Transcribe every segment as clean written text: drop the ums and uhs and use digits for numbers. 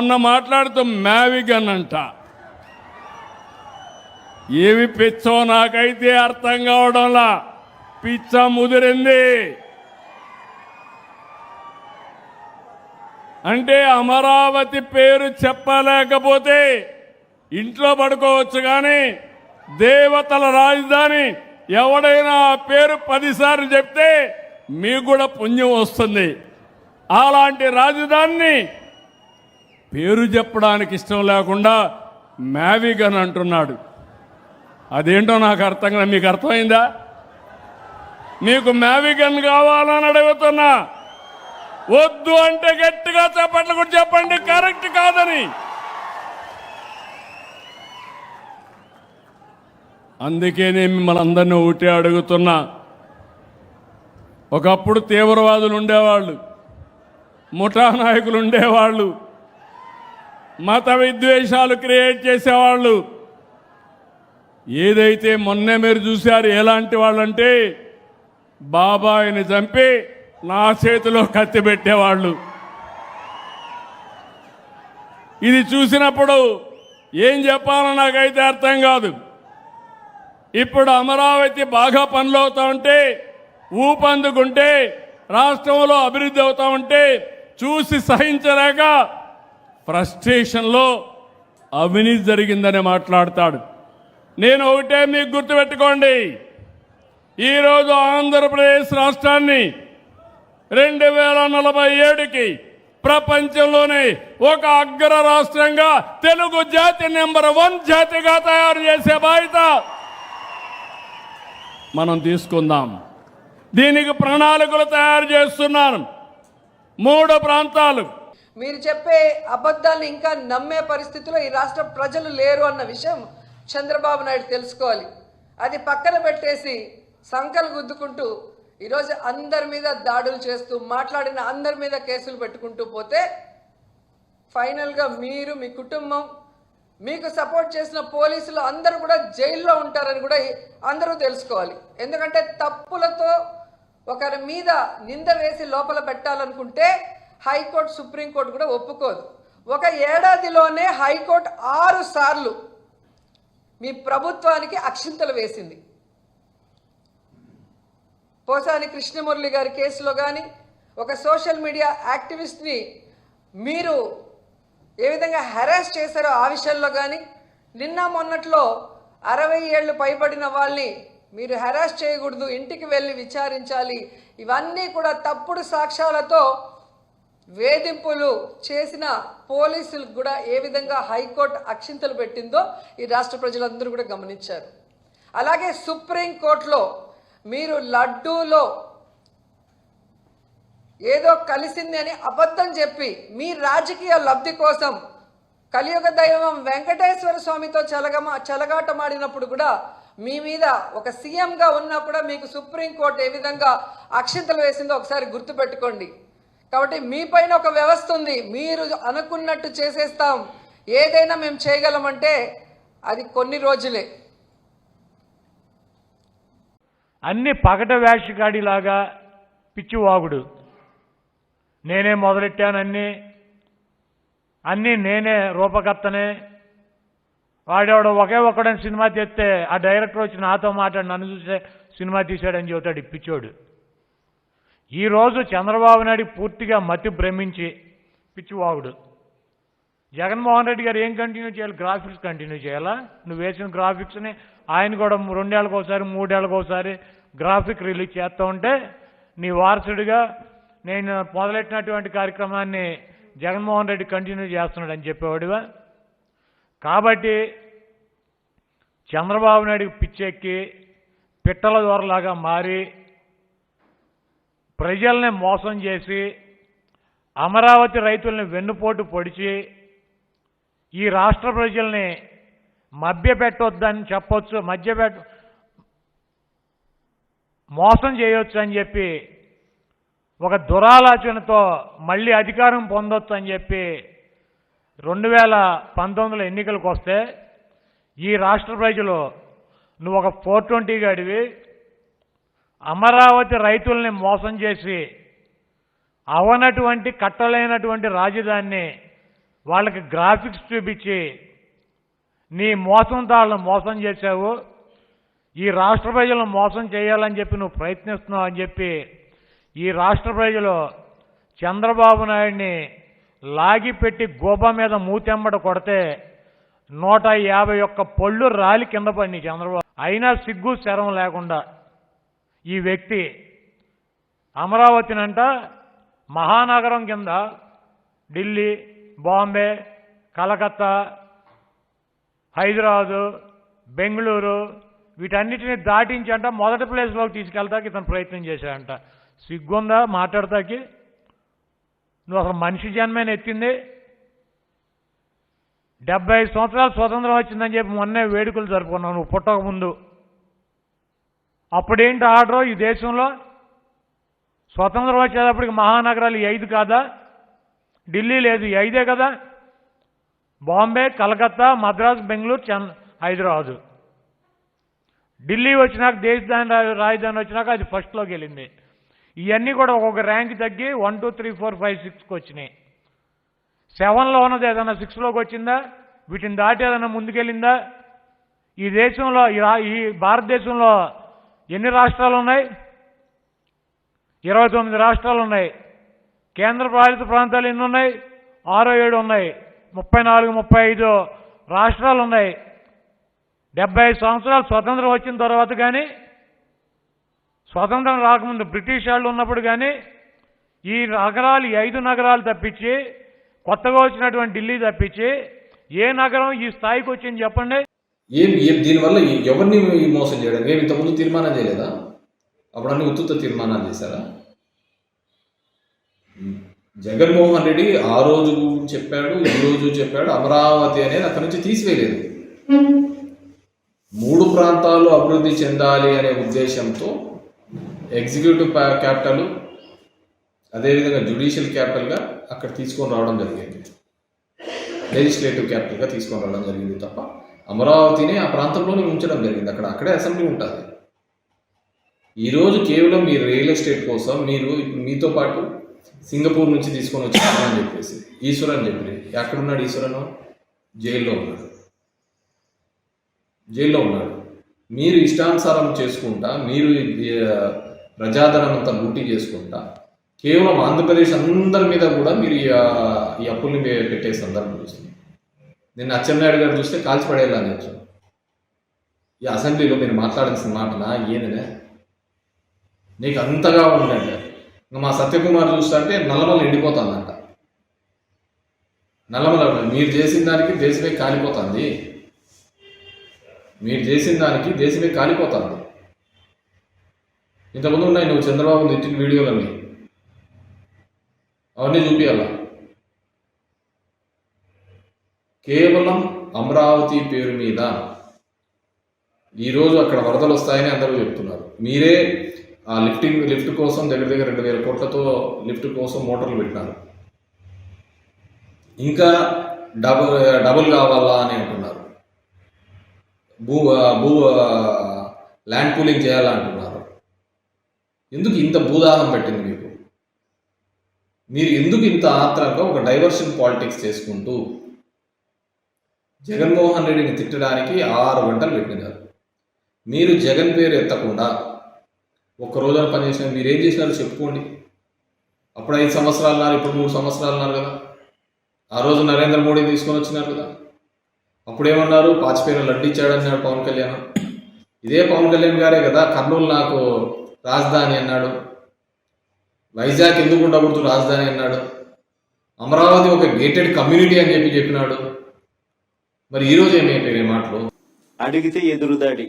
మొన్న మాట్లాడుతూ మ్యావిగన్ అంట. ఏమి పిచ్చో నాకైతే అర్థం కావడంలా. పిచ్చ ముదిరింది అంటే అమరావతి పేరు చెప్పలేకపోతే ఇంట్లో పడుకోవచ్చు, కానీ దేవతల రాజధాని ఎవడైనా ఆ పేరు 10 సార్లు చెప్తే మీకు కూడా పుణ్యం వస్తుంది. అలాంటి రాజధానిని పేరు చెప్పడానికి ఇష్టం లేకుండా మ్యావిగన్ అంటున్నాడు. అదేంటో నాకు అర్థం కాదు. మీకు అర్థమైందా? మీకు మ్యావిగన్ కావాలని అడుగుతున్నా. వద్దు అంటే గట్టిగా చెప్పట్లు కూడా చెప్పండి కరెక్ట్ కాదని. అందుకే నేను మిమ్మల్ని అందరినీ ఒకటే అడుగుతున్నా. ఒకప్పుడు తీవ్రవాదులు ఉండేవాళ్ళు, ముఠా నాయకులు ఉండేవాళ్ళు, మత విద్వేషాలు క్రియేట్ చేసేవాళ్ళు. ఏదైతే మొన్నే మీరు చూశారు ఎలాంటి వాళ్ళంటే బాబాయిని చంపి నా చేతిలో కత్తి పెట్టేవాళ్ళు. ఇది చూసినప్పుడు ఏం చెప్పాలో నాకైతే అర్థం కాదు. ఇప్పుడు అమరావతి బాగా పనులు అవుతా ఉంటే, ఊపందుకుంటే, రాష్ట్రంలో అభివృద్ధి అవుతా ఉంటే చూసి సహించలేక ఫ్రస్ట్రేషన్లో అవినీతి జరిగిందని మాట్లాడతాడు. నేను ఒకటే మీకు గుర్తుపెట్టుకోండి, ఈరోజు ఆంధ్రప్రదేశ్ రాష్ట్రాన్ని 2047కి ప్రపంచంలోనే ఒక అగ్ర రాష్ట్రంగా తెలుగు జాతి నెంబర్ 1 జాతిగా తయారు చేసే బాధ్యత మనం తీసుకుందాం. దీనికి ప్రణాళికలు తయారు చేస్తున్నాను. 3 ప్రాంతాలు. మీరు చెప్పే అబద్ధాలను ఇంకా నమ్మే పరిస్థితిలో ఈ రాష్ట్ర ప్రజలు లేరు అన్న విషయం చంద్రబాబు నాయుడు తెలుసుకోవాలి. అది పక్కన పెట్టేసి సంకలు గుద్దుకుంటూ ఈరోజు అందరి మీద దాడులు చేస్తూ మాట్లాడిన అందరి మీద కేసులు పెట్టుకుంటూ పోతే ఫైనల్గా మీరు, మీ కుటుంబం, మీకు సపోర్ట్ చేసిన పోలీసులు అందరూ కూడా జైల్లో ఉంటారని కూడా అందరూ తెలుసుకోవాలి. ఎందుకంటే తప్పులతో ఒకరి మీద నింద వేసి లోపల పెట్టాలనుకుంటే హైకోర్టు, సుప్రీంకోర్టు కూడా ఒప్పుకోదు. ఒక ఏడాదిలోనే హైకోర్టు 6 సార్లు మీ ప్రభుత్వానికి అక్షింతలు వేసింది. పోసాని కృష్ణమురళి గారి కేసులో కానీ, ఒక సోషల్ మీడియా యాక్టివిస్ట్ని మీరు ఏ విధంగా హెరాస్ చేశారో ఆ విషయంలో కానీ, నిన్న మొన్నట్లో 60 ఏళ్ళు పైబడిన వాళ్ళని మీరు హెరాస్ చేయకూడదు, ఇంటికి వెళ్ళి విచారించాలి, ఇవన్నీ కూడా తప్పుడు సాక్ష్యాలతో వేధింపులు చేసిన పోలీసులకు కూడా ఏ విధంగా హైకోర్టు అక్షింతలు పెట్టిందో ఈ రాష్ట్ర ప్రజలందరూ కూడా గమనించారు. అలాగే సుప్రీంకోర్టులో మీరు లడ్డూలో ఏదో కలిసింది అని అబద్ధం చెప్పి మీ రాజకీయ లబ్ధి కోసం కలియుగ దైవం వెంకటేశ్వర స్వామితో చెలగాటమాడినప్పుడు కూడా మీ మీద ఒక సీఎంగా ఉన్నా కూడా మీకు సుప్రీంకోర్టు ఏ విధంగా అక్షింతలు వేసిందో ఒకసారి గుర్తుపెట్టుకోండి. కాబట్టి మీ పైన ఒక వ్యవస్థ ఉంది. మీరు అనుకున్నట్టు చేసేస్తాం, ఏదైనా మేము చేయగలమంటే అది కొన్ని రోజులే. అన్ని పగట వేషగాడిలాగా పిచ్చివాగుడు. నేనే మొదలెట్టాను, అన్నీ నేనే రూపకర్తనే. వాడేవాడు ఒకే ఒక్కడని సినిమా తీస్తే ఆ డైరెక్టర్ వచ్చి నాతో మాట్లాడి నన్ను చూసే సినిమా తీశాడని చెబుతాడు ఈ పిచ్చోడు. ఈరోజు చంద్రబాబు నాయుడు పూర్తిగా మతి భ్రమించి పిచ్చివాగుడు. జగన్మోహన్ రెడ్డి గారు ఏం కంటిన్యూ చేయాలి? గ్రాఫిక్స్ కంటిన్యూ చేయాలా? నువ్వు వేసిన గ్రాఫిక్స్ని ఆయన కూడా 2 ఏళ్ళకి ఒకసారి 3 ఏళ్ళకి ఒకసారి గ్రాఫిక్ రిలీజ్ చేస్తూ ఉంటే నీ వారసుడిగా నేను మొదలెట్టినటువంటి కార్యక్రమాన్ని జగన్మోహన్ రెడ్డి కంటిన్యూ చేస్తున్నాడు అని చెప్పేవాడివా? కాబట్టి చంద్రబాబు నాయుడికి పిచ్చెక్కి పిట్టల దొరలాగా మారి ప్రజల్ని మోసం చేసి అమరావతి రైతుల్ని వెన్నుపోటు పొడిచి ఈ రాష్ట్ర ప్రజల్ని మభ్యపెట్టొద్దని చెప్పొచ్చు, మోసం చేయొచ్చు అని చెప్పి ఒక దురాలోచనతో మళ్ళీ అధికారం పొందొచ్చు అని చెప్పి 2019 ఎన్నికలకు వస్తే ఈ రాష్ట్ర ప్రజలు నువ్వు ఒక 420 గాడివి అమరావతి రైతుల్ని మోసం చేసి అవనటువంటి కట్టలేనటువంటి రాజధానిని వాళ్ళకి గ్రాఫిక్స్ చూపించి నీ మోసంతో వాళ్ళని మోసం చేశావు, ఈ రాష్ట్ర ప్రజలను మోసం చేయాలని చెప్పి నువ్వు ప్రయత్నిస్తున్నావు అని చెప్పి ఈ రాష్ట్ర ప్రజలు చంద్రబాబు నాయుడిని లాగిపెట్టి గోబా మీద మూతెమ్మడ కొడితే 151 పళ్ళు రాలి కింద పడి చంద్రబాబు. అయినా సిగ్గు శరం లేకుండా ఈ వ్యక్తి అమరావతినంట మహానగరం కింద ఢిల్లీ, బాంబే, కలకత్తా, హైదరాబాదు, బెంగళూరు వీటన్నిటిని దాటించంట మొదటి ప్లేస్లోకి తీసుకెళ్తాకి ఇతను ప్రయత్నం చేశాడంట. సిగ్గుందా మాట్లాడతాకి? నువ్వు అసలు మనిషి జన్మేన ఎత్తింది? 75 సంవత్సరాలు స్వతంత్రం వచ్చిందని చెప్పి మొన్నే వేడుకలు జరుపుకున్నావు నువ్వు పుట్టక ముందు. అప్పుడేంటి ఆర్డరు ఈ దేశంలో? స్వతంత్రం వచ్చేటప్పటికి మహానగరాలు 5 కాదా? ఢిల్లీ లేదు, 5 కదా. బాంబే, కలకత్తా, మద్రాసు, బెంగళూరు, హైదరాబాదు. ఢిల్లీ వచ్చినాక రాజధాని వచ్చినాక అది ఫస్ట్లోకి వెళ్ళింది. ఇవన్నీ కూడా ఒక్కొక్క ర్యాంక్ తగ్గి 1, 2, 3, 4, 5, 6కి వచ్చినాయి. 7లో ఉన్నది ఏదైనా 6లోకి వచ్చిందా? వీటిని దాటి ఏదైనా ముందుకెళ్ళిందా? ఈ దేశంలో ఈ భారతదేశంలో ఎన్ని రాష్ట్రాలు ఉన్నాయి? 29 రాష్ట్రాలు ఉన్నాయి. కేంద్ర పాలిత ప్రాంతాలు ఎన్ని ఉన్నాయి? 6, 7 ఉన్నాయి. 34, 35 రాష్ట్రాలు ఉన్నాయి. 75 సంవత్సరాలు స్వతంత్రం వచ్చిన తర్వాత కానీ, స్వతంత్రం రాకముందు బ్రిటిష్ వాళ్ళు ఉన్నప్పుడు కానీ ఈ నగరాలు 5 నగరాలు తప్పించి, కొత్తగా వచ్చినటువంటి ఢిల్లీ తప్పించి ఏ నగరం ఈ స్థాయికి వచ్చింది చెప్పండి? దీనివల్ల ఎవరిని మోసం చేయడం? మేము ఇంతకుముందు తీర్మానం చేయలేదా? అప్పుడు అన్ని ఉత్తుత తీర్మానాలు చేశారా? జగన్మోహన్ రెడ్డి ఆ రోజు చెప్పాడు, ఈ రోజు చెప్పాడు, అమరావతి అనేది అక్కడి నుంచి తీసివేయలేదు. 3 ప్రాంతాలు అభివృద్ధి చెందాలి అనే ఉద్దేశంతో ఎగ్జిక్యూటివ్ క్యాపిటల్ అదేవిధంగా జ్యుడిషియల్ క్యాపిటల్గా అక్కడ తీసుకొని రావడం జరిగింది, లెజిస్లేటివ్ క్యాపిటల్గా తీసుకొని రావడం జరిగింది తప్ప అమరావతిని ఆ ప్రాంతంలోనే ఉంచడం జరిగింది. అక్కడే అసెంబ్లీ ఉంటుంది. ఈరోజు కేవలం మీ రియల్ ఎస్టేట్ కోసం మీరు మీతో పాటు సింగపూర్ నుంచి తీసుకొని వచ్చారు అని చెప్పేసి ఈశ్వర్ అని చెప్పి, ఎక్కడున్నాడు ఈశ్వరను? జైల్లో ఉన్నాడు. మీరు ఇష్టానుసారం చేసుకుంటా, మీరు ప్రజాధనం అంతా లూటీ చేసుకుంటా, కేవలం ఆంధ్రప్రదేశ్ అందరి మీద కూడా మీరు ఈ అప్పుల్ని పెట్టే సందర్భం చూస్తుంది. నిన్న అచ్చెన్నాయుడు గారు చూస్తే కాల్చి పడేలా అనేసి ఈ అసెంబ్లీలో మీరు మాట్లాడాల్సిన మాటనా ఏదనే? నీకు అంతగా ఉందంటే మా సత్యకుమార్ చూస్తుంటే నల్లమల ఎండిపోతుందంట. నల్లమల మీరు చేసిన దానికి దేశమే కాలిపోతుంది. ఇంతకుముందు ఉన్నాయి నువ్వు చంద్రబాబు తెచ్చిన వీడియోలన్నీ, అవన్నీ చూపించాల. కేవలం అమరావతి పేరు మీద ఈరోజు అక్కడ వరదలు వస్తాయని అందరూ చెప్తున్నారు. మీరే ఆ లిఫ్ట్ కోసం దగ్గర 2,000 కోట్లతో లిఫ్ట్ కోసం మోటార్లు పెట్టినారు. ఇంకా డబుల్ కావాలా అని అంటున్నారు. ల్యాండ్ పూలింగ్ చేయాలా అంటున్నారు. ఎందుకు ఇంత భూదాహం పెట్టింది మీకు? మీరు ఎందుకు ఇంత ఆత్రంగా ఒక డైవర్షన్ పాలిటిక్స్ చేసుకుంటూ జగన్మోహన్ రెడ్డిని తిట్టడానికి 6 గంటలు పెట్టినారు? మీరు జగన్ పేరు ఎత్తకుండా ఒక్క రోజున పనిచేసిన మీరేం చేసినారో చెప్పుకోండి. అప్పుడు 5 సంవత్సరాలు ఉన్నారు, ఇప్పుడు 3 సంవత్సరాలు ఉన్నారు కదా. ఆ రోజు నరేంద్ర మోడీ తీసుకొని వచ్చినారు కదా. అప్పుడేమన్నారు? పాచిపోయిన లడ్డు ఇచ్చాడన్నాడు పవన్ కళ్యాణ్. ఇదే పవన్ కళ్యాణ్ గారే కదా కర్నూలు నాకు రాజధాని అన్నాడు, వైజాగ్ ఎందుకు ఉండకూడదు రాజధాని అన్నాడు, అమరావతి ఒక గేటెడ్ కమ్యూనిటీ అని చెప్పినాడు. మరి ఈరోజు ఏమైపోయినాయి మాటలు? అడిగితే ఎదురుదాడి,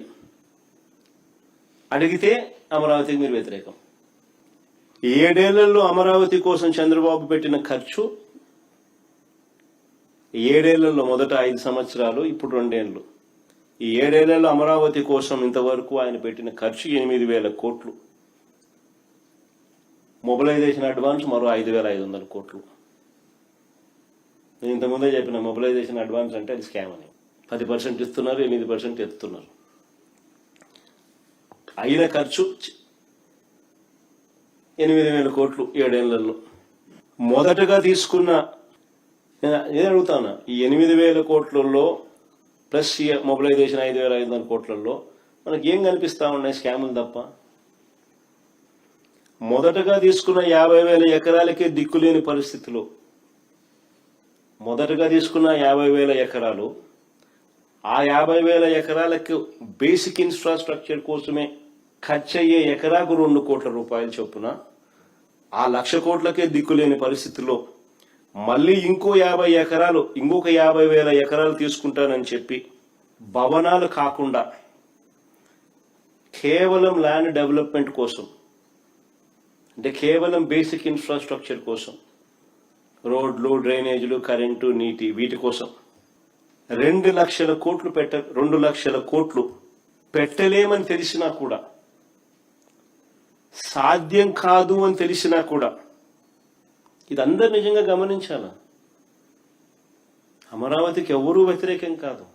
అడిగితే అమరావతికి మీరు వ్యతిరేకం. 7 ఏళ్లలో అమరావతి కోసం చంద్రబాబు పెట్టిన ఖర్చు 7 ఏళ్లలో మొదట 5 సంవత్సరాలు, ఇప్పుడు 2 ఏళ్ళు. ఈ 7 ఏళ్లలో అమరావతి కోసం ఇంతవరకు ఆయన పెట్టిన ఖర్చు 8,000 కోట్లు. మొబిలైజేషన్ అడ్వాన్స్ మరో 5,500 కోట్లు. నేను ఇంతకుముందే చెప్పిన మొబిలైజేషన్ అడ్వాన్స్ అంటే అది స్కామ్ అని. 10% ఇస్తున్నారు, 8% ఎత్తుతున్నారు. అయిన ఖర్చు 8,000 కోట్లు 7 ఏళ్లలో. మొదటగా తీసుకున్న నేను ఏది అడుగుతాను, ఈ 8,000 కోట్లలో ప్లస్ మొబిలైజేషన్ 5,500 కోట్లలో మనకి ఏం కనిపిస్తా ఉన్నాయి? స్కాములు తప్ప. మొదటగా తీసుకున్న 50,000 ఎకరాలకే దిక్కులేని పరిస్థితిలో, మొదటగా తీసుకున్న 50,000 ఎకరాలు, ఆ 50,000 ఎకరాలకు బేసిక్ ఇన్ఫ్రాస్ట్రక్చర్ కోసమే ఖర్చు అయ్యే ఎకరాకు 2 కోట్ల రూపాయలు చొప్పున, ఆ 1,00,000 కోట్లకే దిక్కులేని పరిస్థితిలో మళ్ళీ ఇంకో 50 ఎకరాలు, ఇంకొక 50,000 ఎకరాలు తీసుకుంటానని చెప్పి భవనాలు కాకుండా కేవలం ల్యాండ్ డెవలప్మెంట్ కోసం, అంటే కేవలం బేసిక్ ఇన్ఫ్రాస్ట్రక్చర్ కోసం, రోడ్లు, డ్రైనేజీలు, కరెంటు, నీటి, వీటి కోసం 2,00,000 కోట్లు 2,00,000 కోట్లు పెట్టలేమని తెలిసినా కూడా, సాధ్యం కాదు అని తెలిసినా కూడా, ఇది అందరు నిజంగా గమనించాల. అమరావతికి ఎవరూ వ్యతిరేకం కాదు.